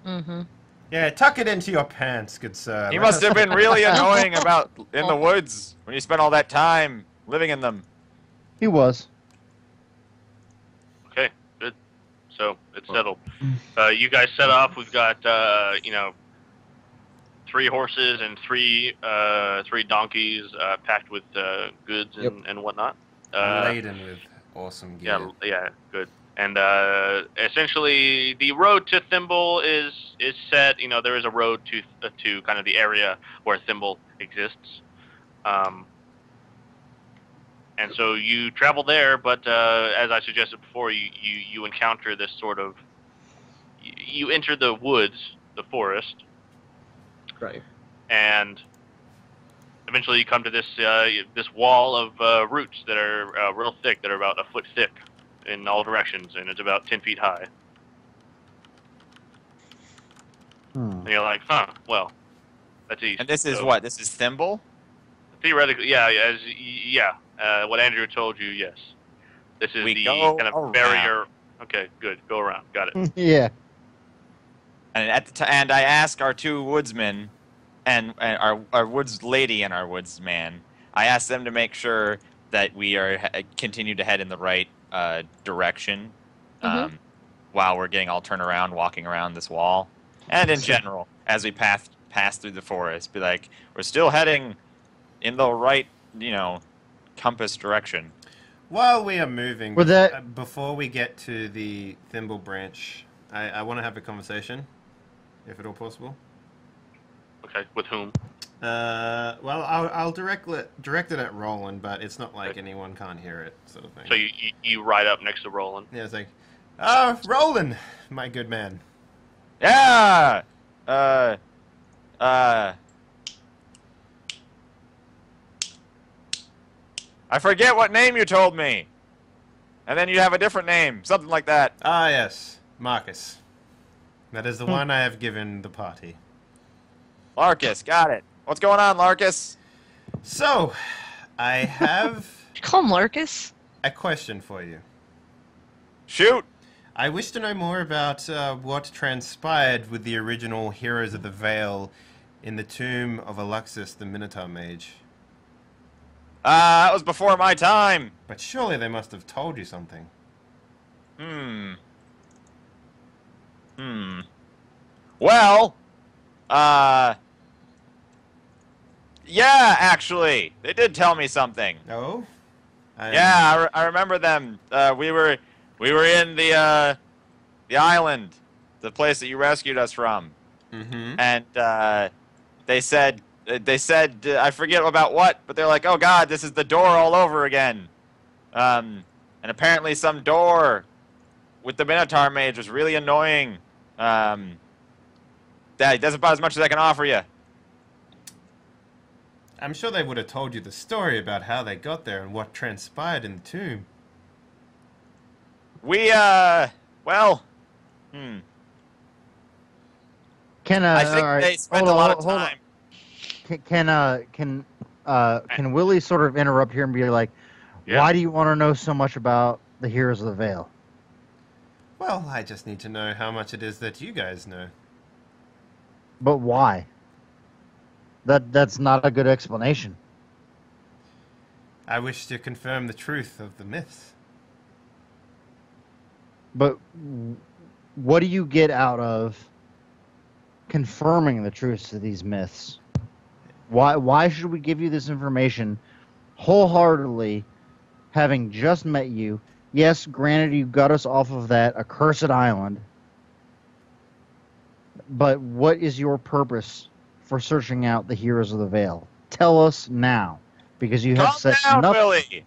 Mm-hmm. Yeah, tuck it into your pants, good sir. He must have been really annoying in the woods when you spent all that time living in them. He was. Okay, good. So it's settled. You guys set off. We've got 3 horses and 3 donkeys packed with goods and whatnot. Laden with awesome gear. Yeah, good. And essentially, the road to Thimble is set. You know, there is a road to kind of the area where Thimble exists. And so you travel there, but as I suggested before, you encounter this sort of... You enter the woods, the forest, Right. and eventually you come to this this wall of roots that are real thick, that are about a foot thick in all directions, and it's about 10 feet high. And you're like, well, that's easy. And this is So, what? This is Thimble? Theoretically, what Andrew told you, yes. This is We the go kind of around. barrier. Okay, good. Go around. Got it. Yeah. And and I ask our two woodsmen and our woods lady and our woodsman. I asked them to make sure that we are continue to head in the right direction while we're getting all turned around, walking around this wall, and in general as we pass through the forest. Be like, we're still heading in the right, compass direction. While we are moving, With that- before we get to the thimble branch, I want to have a conversation, if at all possible. Okay, with whom? Well, I'll direct it at Roland, but it's not like anyone can't hear it, sort of thing. So you ride up next to Roland. Yeah, it's like, Roland, my good man. Yeah. I forget what name you told me. And then you have a different name, something like that. Ah, yes, Marcus. That is the one I have given the party. Larkus, got it. What's going on, Larkus? So, I have Did you call him Larkus? a question for you. Shoot. I wish to know more about what transpired with the original Heroes of the Vale in the tomb of Alexis the Minotaur Mage. That was before my time. But surely they must have told you something. Well, yeah, actually, they did tell me something. Oh? Yeah, I remember them. We were in the island, the place that you rescued us from, and they said I forget about what, but they're like, oh God, this is the door all over again, and apparently some door with the Minotaur Mage was really annoying. That's about as much as I can offer you. I'm sure they would have told you the story about how they got there and what transpired in the tomb. We, well, Can I think all right, they spent hold a on, lot of hold on. time. Can Willie sort of interrupt here and be like, Yeah. why do you want to know so much about the Heroes of the Vale? Well, I just need to know how much it is that you guys know. But why? That's not a good explanation. I wish to confirm the truth of the myths. But what do you get out of confirming the truths of these myths? Why should we give you this information wholeheartedly, having just met you? Yes, granted, you got us off of that accursed island. But what is your purpose for searching out the Heroes of the Vale? Tell us now, because you have Calm said down, nothing. Willie.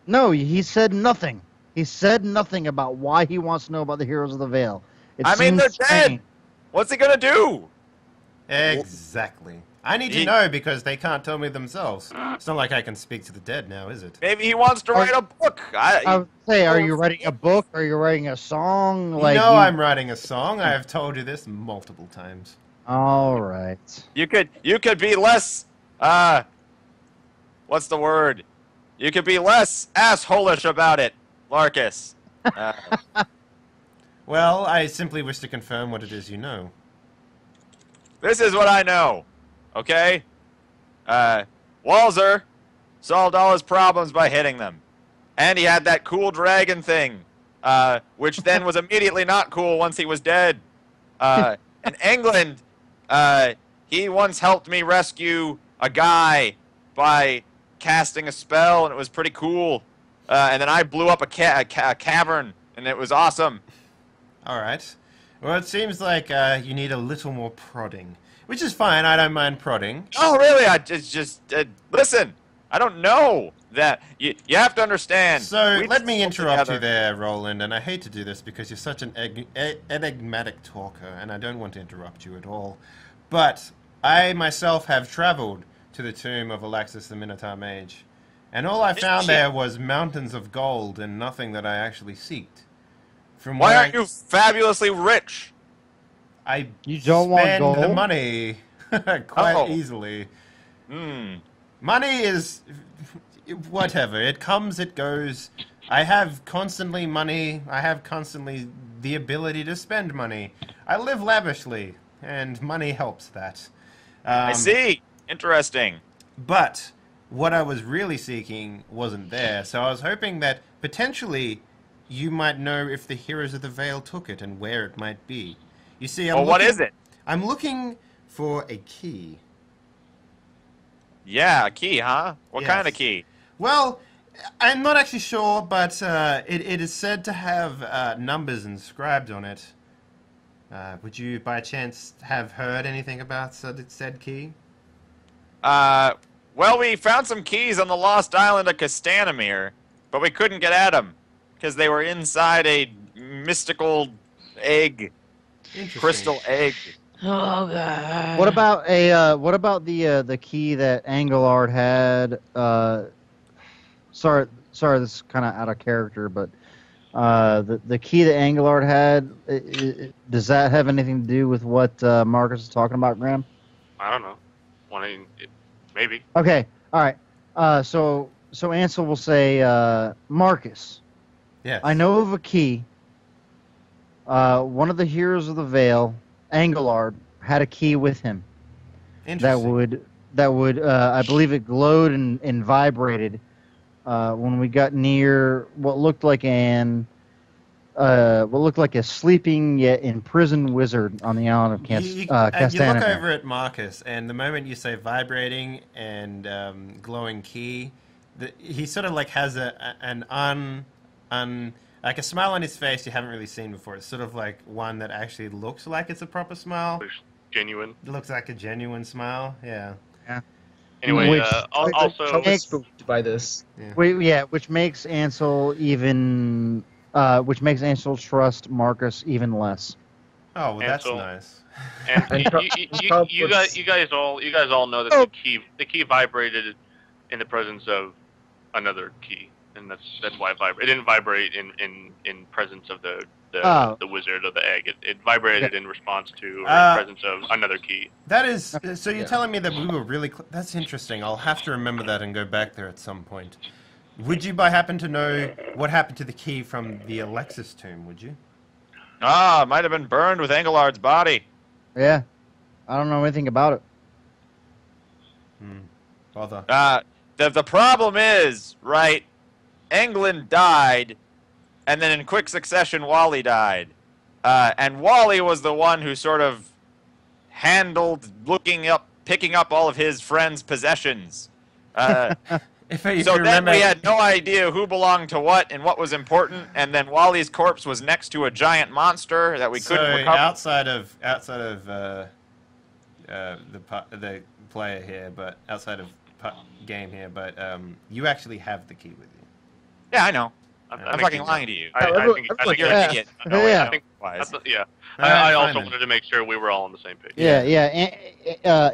No, he said nothing. He said nothing about why he wants to know about the Heroes of the Vale. It I mean, seems they're dead. strange. What's he gonna do? Exactly. I need to He- know because they can't tell me themselves. It's not like I can speak to the dead now, is it? Maybe he wants to write a book. I would say, are you writing a book? Are you writing a song? Like I'm writing a song. I have told you this multiple times. All right. You could be less. What's the word? You could be less assholish about it, Larkus. Well, I simply wish to confirm what it is you know. This is what I know. Okay? Walzer solved all his problems by hitting them. And he had that cool dragon thing, which then was immediately not cool once he was dead. In England, he once helped me rescue a guy by casting a spell, and it was pretty cool. And then I blew up a cavern, and it was awesome. All right. Well, it seems like you need a little more prodding, which is fine. I don't mind prodding. Oh, really? I just listen. I don't know that. You have to understand. So We let me just interrupt together. you there, Roland, and I hate to do this because you're such an enigmatic talker, and I don't want to interrupt you at all. But I myself have traveled to the tomb of Alexis the Minotaur Mage, and all I found there was mountains of gold and nothing that I actually seeked. From Why where aren't you fabulously rich? You don't want spend the gold? money quite Oh. easily. Hmm. Money is whatever. It comes, it goes. I have constantly money. I have constantly the ability to spend money. I live lavishly, and money helps that. I see. Interesting. But what I was really seeking wasn't there, so I was hoping that potentially you might know if the Heroes of the Vale took it and where it might be. You see, What is it? I'm looking for a key. Yeah, a key, huh? What kind of Yes. key? Well, I'm not actually sure, but it is said to have numbers inscribed on it. Would you, by chance, have heard anything about said key? Well, we found some keys on the lost island of Castanamir, but we couldn't get at them because they were inside a mystical egg, Interesting. crystal egg. Oh god. What about the key that Engelard had? Sorry, this is kind of out of character, but the key that Engelard had, does that have anything to do with what Marcus is talking about, Graham? I don't know. Maybe. Okay, all right. So Ansel will say, Marcus, Yes. I know of a key. One of the Heroes of the Vale, Engelard, had a key with him that would I believe it glowed and vibrated when we got near what looked like a sleeping yet imprisoned wizard on the island of You look Castanamir. over at Marcus, and the moment you say vibrating and glowing key, he sort of like has like a smile on his face you haven't really seen before. It's sort of like one that actually looks like it's a proper smile. Genuine. It looks like a genuine smile. Yeah. Anyway, Which- also, I was spooked by this. Which makes Ansel trust Marcus even less. Oh, well, that's Ansel. nice. and And you guys all know that the key vibrated in the presence of another key, and that's why it didn't vibrate in presence of the wizard of the egg. It vibrated in response to or in presence of another key. That is, so you're Yeah. telling me that we were really that's interesting. I'll have to remember that and go back there at some point. Would you by happen to know what happened to the key from the Alexis tomb, would you? Ah, it might have been burned with Engelard's body. Yeah, I don't know anything about it. Bother. The problem is, right, England died, and then in quick succession, Wally died. And Wally was the one who sort of handled picking up all of his friends' possessions. If you So then remember, we had no idea who belonged to what and what was important, and then Wally's corpse was next to a giant monster that we couldn't so recover. outside of the player here, but outside of game here, but you actually have the key with you. Yeah, I know. I'm think fucking you- lying to you. I think You're you're an idiot. No, Yeah. I think Wise. yeah. All right, I also fine then. wanted to make sure we were all on the same page. Yeah.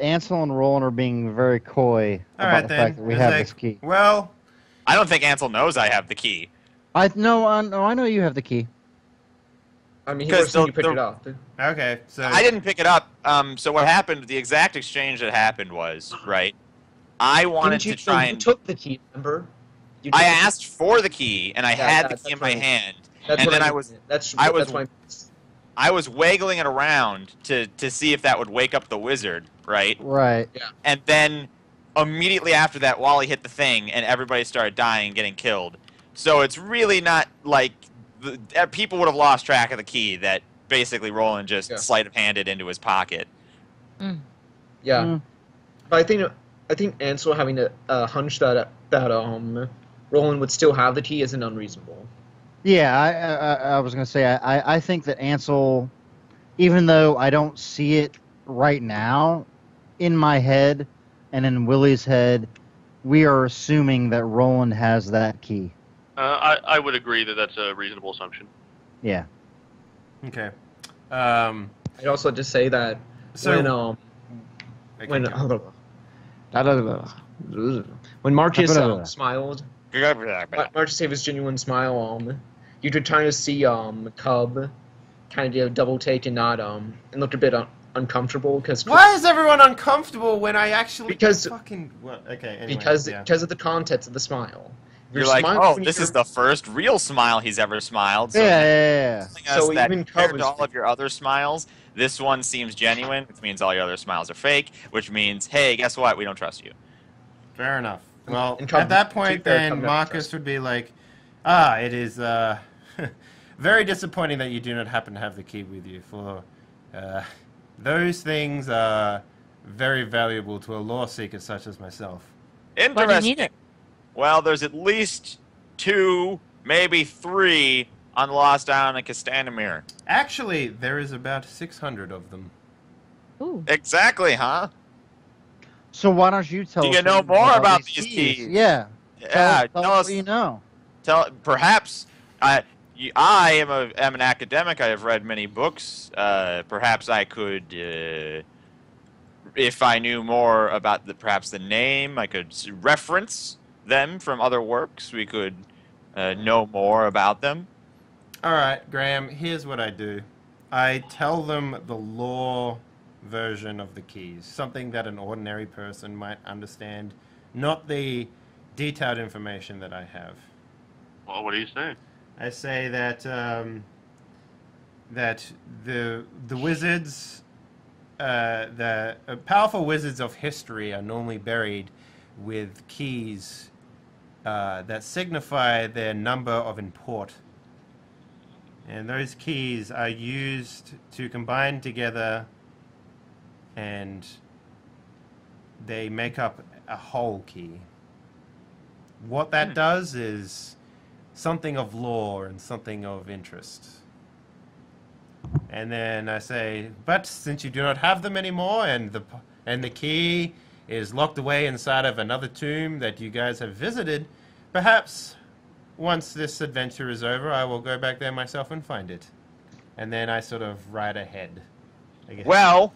Ansel and Roland are being very coy All about right the then. fact that we It's have like, this key. Well, I don't think Ansel knows I have the key. I know you have the key. I mean, he Because was saying you picked the- it up. okay. So I didn't pick it up. So what happened? The exact exchange that happened was right. I wanted Didn't to you, try you and took the key, remember? You I took the- asked for the key, and I Yeah, had yeah, the key in that's my right. hand, That's and what then I mean. was That's I was- why. I was waggling it around to see if that would wake up the wizard, right? Right. And then immediately after that, Wally hit the thing, and everybody started dying and getting killed. So it's really not like people would have lost track of the key that basically Roland just Yeah. sleight of handed into his pocket. Yeah, Mm. but I think Ansel having a hunch that Roland would still have the key isn't unreasonable. Yeah, I was gonna say I think that Ansel, even though I don't see it right now, in my head and in Willie's head, we are assuming that Roland has that key. I would agree that that's a reasonable assumption. Yeah. okay. I'd also just say that So when okay, go. when Marcus smiled, Yeah, Marcus gave his genuine smile. You could kind of see Cub kind of did a double take and not and looked a bit uncomfortable because Why is everyone uncomfortable when I actually Because- fucking well, okay anyway, because yeah. of the context of the smile. You're like, smiling oh, when this you're- is the first real smile he's ever smiled. So Yeah. telling us So that even compared Cub to is- all of your other smiles, This one seems genuine, which means all your other smiles are fake, which means, hey, guess what? We don't trust you. Fair enough. Well, And Tom, at that to be point, fair, then Tom never Marcus trusts. would be like, it is very disappointing that you do not happen to have the key with you, for those things are very valuable to a law seeker such as myself. Why do you Interesting. need it? Well, there's at least 2, maybe 3 on the Lost Island of Castanamir. Actually, there is about 600 of them. Ooh. Exactly, huh? So why don't you tell Do us? you know what more about these these keys? Yeah. Yeah, Tell tell us us. what you know. Perhaps I am an academic. I have read many books. Perhaps I could, if I knew more about perhaps the name, I could reference them from other works. We could know more about them. All right, Graham, here's what I do. I tell them the law version of the keys, something that an ordinary person might understand, not the detailed information that I have. Well, what do you say? I say that that the wizards, the powerful wizards of history are normally buried with keys that signify their number of import. And those keys are used to combine together and they make up a whole key. What that does is something of lore and something of interest. And then I say, but since you do not have them anymore and the key is locked away inside of another tomb that you guys have visited, perhaps once this adventure is over, I will go back there myself and find it. And then I sort of ride ahead. I guess. Well,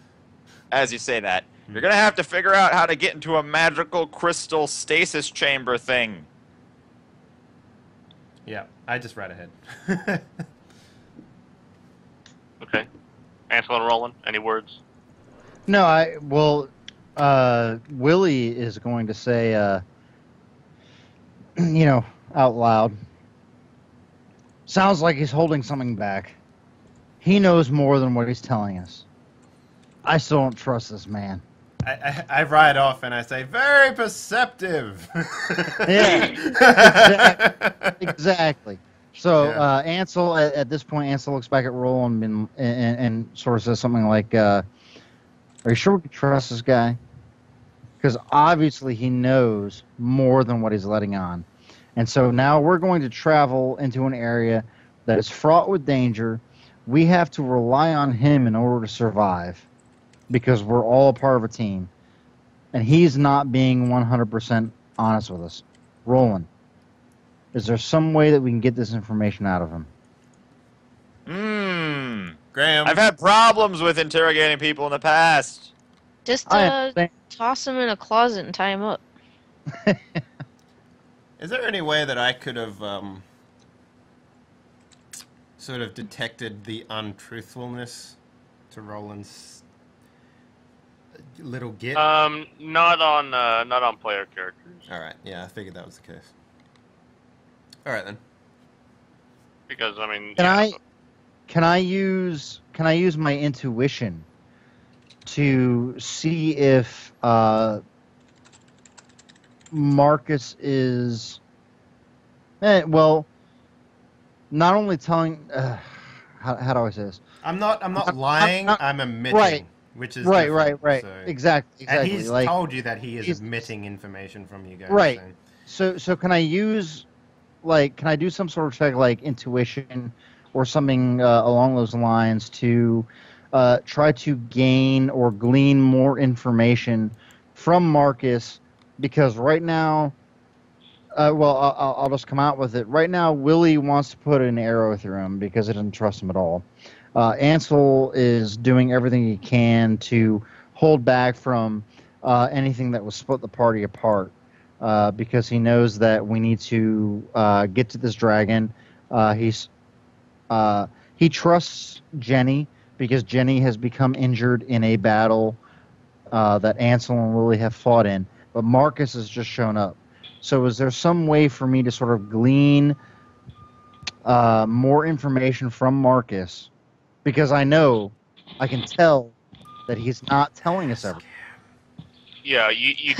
as you say that, you're going to have to figure out how to get into a magical crystal stasis chamber thing. Yeah, I just ride ahead. Okay. Ansel and Roland, any words? No, Willie is going to say, out loud. Sounds like he's holding something back. He knows more than what he's telling us. I still don't trust this man. I ride off and I say, very perceptive. Yeah, exactly. So Yeah. Ansel, at this point, Ansel looks back at Roland and sort of says something like, are you sure we can trust this guy? Because obviously he knows more than what he's letting on. And so now we're going to travel into an area that is fraught with danger. We have to rely on him in order to survive because we're all a part of a team. And he's not being 100% honest with us. Roland, is there some way that we can get this information out of him? Graham. I've had problems with interrogating people in the past. Just I understand. toss him in a closet and tie him up. Is there any way that I could have sort of detected the untruthfulness to Roland's little git? Not on player characters, All right, yeah, I figured that was the case. All right then. because I mean. Can I use my intuition to see if Marcus is not only telling how do I say this? I'm not lying. I'm admitting, right. which is Right. So. Exactly. And he's like, told you that he is he's- admitting information from you guys. Right. so- So can I use can I do some sort of check like intuition or something along those lines to try to gain or glean more information from Marcus? Because right now, I'll just come out with it. Right now, Willie wants to put an arrow through him because he doesn't trust him at all. Ansel is doing everything he can to hold back from anything that will split the party apart because he knows that we need to get to this dragon. He trusts Jenny because Jenny has become injured in a battle that Ansel and Willie have fought in. But Marcus has just shown up. So is there some way for me to sort of glean more information from Marcus? Because I know I can tell that he's not telling us everything. Yeah, you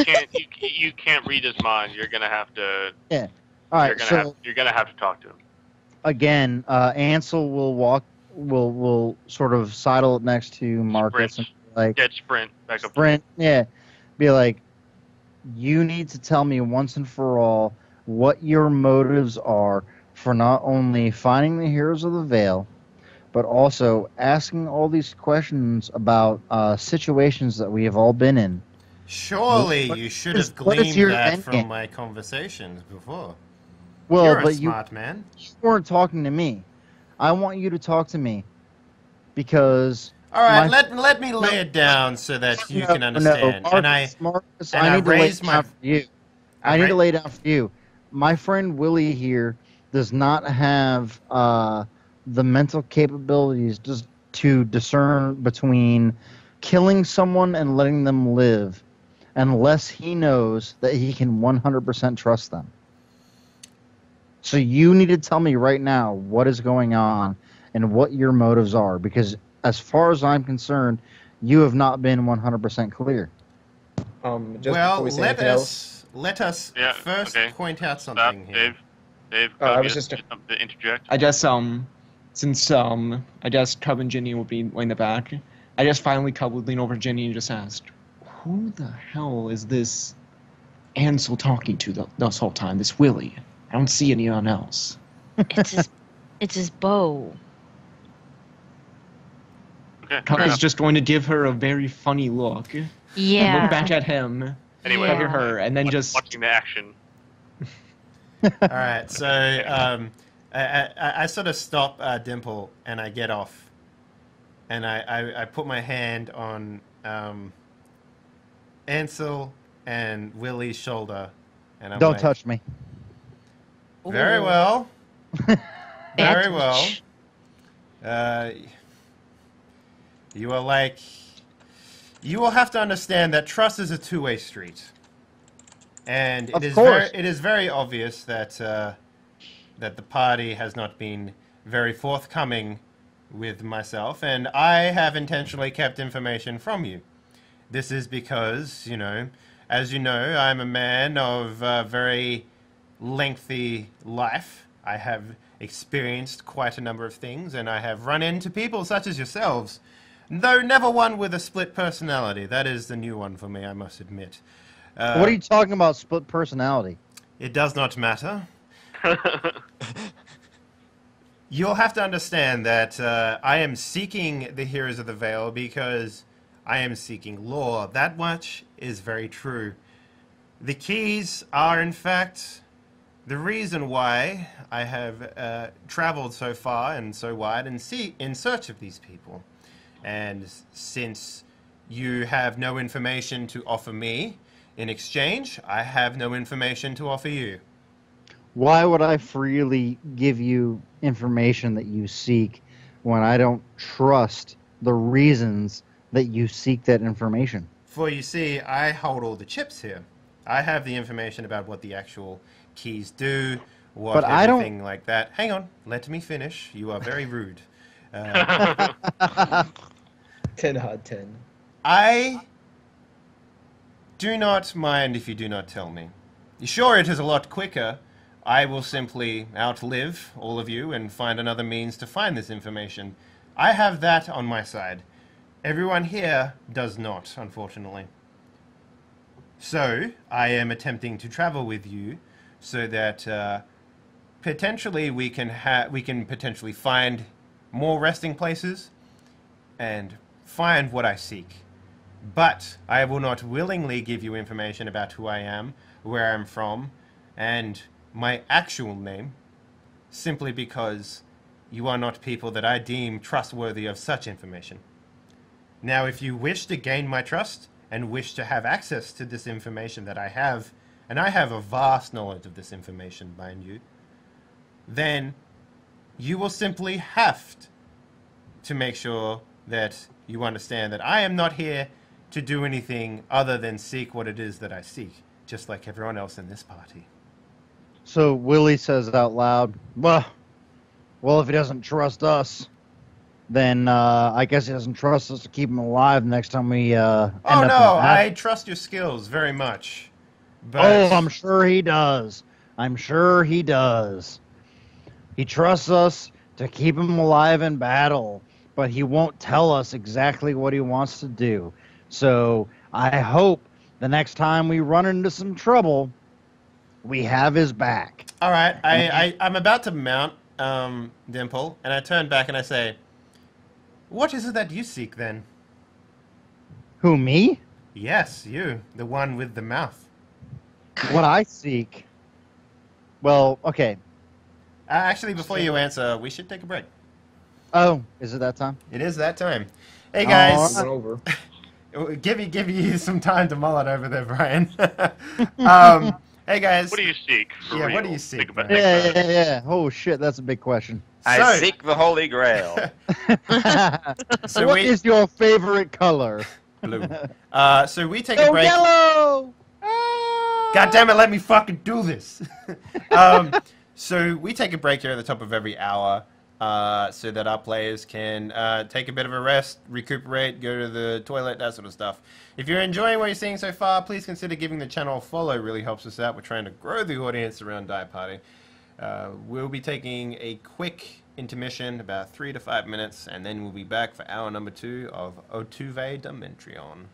can't read his mind. You're gonna have to. Yeah. All right. You're gonna have to talk to him. Again, Ansel will sort of sidle up next to Marcus Sprint. and be like Dead sprint back up. sprint. Yeah, be like, you need to tell me once and for all what your motives are for not only finding the heroes of the Veil, but also asking all these questions about situations that we have all been in. Surely What you should is- have what is gleaned your that end from game? my conversations before. Well, You're a but you smart man. weren't talking to me. I want you to talk to me because All right, my- let me lay it down so that you can understand. Marcus, and I I need to lay raised it my- down for you. I need to lay it down for you. My friend Willie here does not have the mental capabilities just to discern between killing someone and letting them live unless he knows that he can 100% trust them. So you need to tell me right now what is going on and what your motives are, because as far as I'm concerned, you have not been 100% clear. Just Well, before we say let anything else, us Yeah, first okay. point out Stop, something here. Dave. I was just- to interject. I guess since I guess Cub and Ginny will be in the back, I guess finally Cub would lean over to Ginny and just ask, "Who the hell is this Ansel talking to this whole time? This Willie? I don't see anyone else." It's his bow. Okay. Cub fair is enough. just going to give her a very funny look. Yeah. Look back at him, Anyway, look at her, and then just watching the action. All right, so I sort of stop Dimple and I get off, and I put my hand on Ansel and Willie's shoulder, and I'm Don't like, touch me. Very Ooh. well, very well. Touch. You are like, you will have to understand that trust is a two-way street, and Of it course. is very obvious that that the party has not been very forthcoming with myself, and I have intentionally kept information from you. This is because, as you know, I'm a man of very lengthy life. I have experienced quite a number of things, and I have run into people such as yourselves, though never one with a split personality. That is the new one for me, I must admit. What are you talking about, split personality? It does not matter. You'll have to understand that I am seeking the Heroes of the Veil because I am seeking lore. That much is very true. The keys are, in fact, the reason why I have traveled so far and so wide in search of these people. And since you have no information to offer me in exchange, I have no information to offer you. Why would I freely give you information that you seek when I don't trust the reasons that you seek that information? For you see, I hold all the chips here. I have the information about what the actual keys do, But I don't- everything like that. Hang on, let me finish. You are very rude. 10 out of 10. I do not mind if you do not tell me. Sure, it is a lot quicker. I will simply outlive all of you and find another means to find this information. I have that on my side. Everyone here does not, unfortunately. So, I am attempting to travel with you so that potentially we can potentially find more resting places and find what I seek. But I will not willingly give you information about who I am, where I'm from, and my actual name, simply because you are not people that I deem trustworthy of such information. Now, if you wish to gain my trust and wish to have access to this information that I have, and I have a vast knowledge of this information, mind you, then you will simply have to make sure that you understand that I am not here to do anything other than seek what it is that I seek, just like everyone else in this party. So Willie says out loud, well, if he doesn't trust us, then I guess he doesn't trust us to keep him alive the next time we end Oh up in no, a I trust your skills very much. But Oh, I'm sure he does. I'm sure he does. He trusts us to keep him alive in battle, but he won't tell us exactly what he wants to do. So I hope the next time we run into some trouble, we have his back. all right, I'm about to mount Dimple, and I turn back and I say, "What is it that you seek then?" Who, me? Yes, you, the one with the mouth. What I seek? Well, okay. Actually, before you answer, we should take a break. Oh, is it that time? It is that time. Hey guys, Went over. give you some time to mull it over there, Brian. Hey guys. What do you seek? For Yeah, real? what do you seek, Think about, man? think about it. Yeah. Oh, shit, that's a big question. I So- seek the Holy Grail. So What we is your favorite color? blue. So we take a Go break. yellow! God damn it, let me fucking do this. So we take a break here at the top of every hour so that our players can take a bit of a rest, recuperate, go to the toilet, that sort of stuff. If you're enjoying what you're seeing so far, please consider giving the channel a follow. It really helps us out. We're trying to grow the audience around Die Party. We'll be taking a quick intermission, about 3 to 5 minutes, and then we'll be back for hour number 2 of Altuve Demetrion.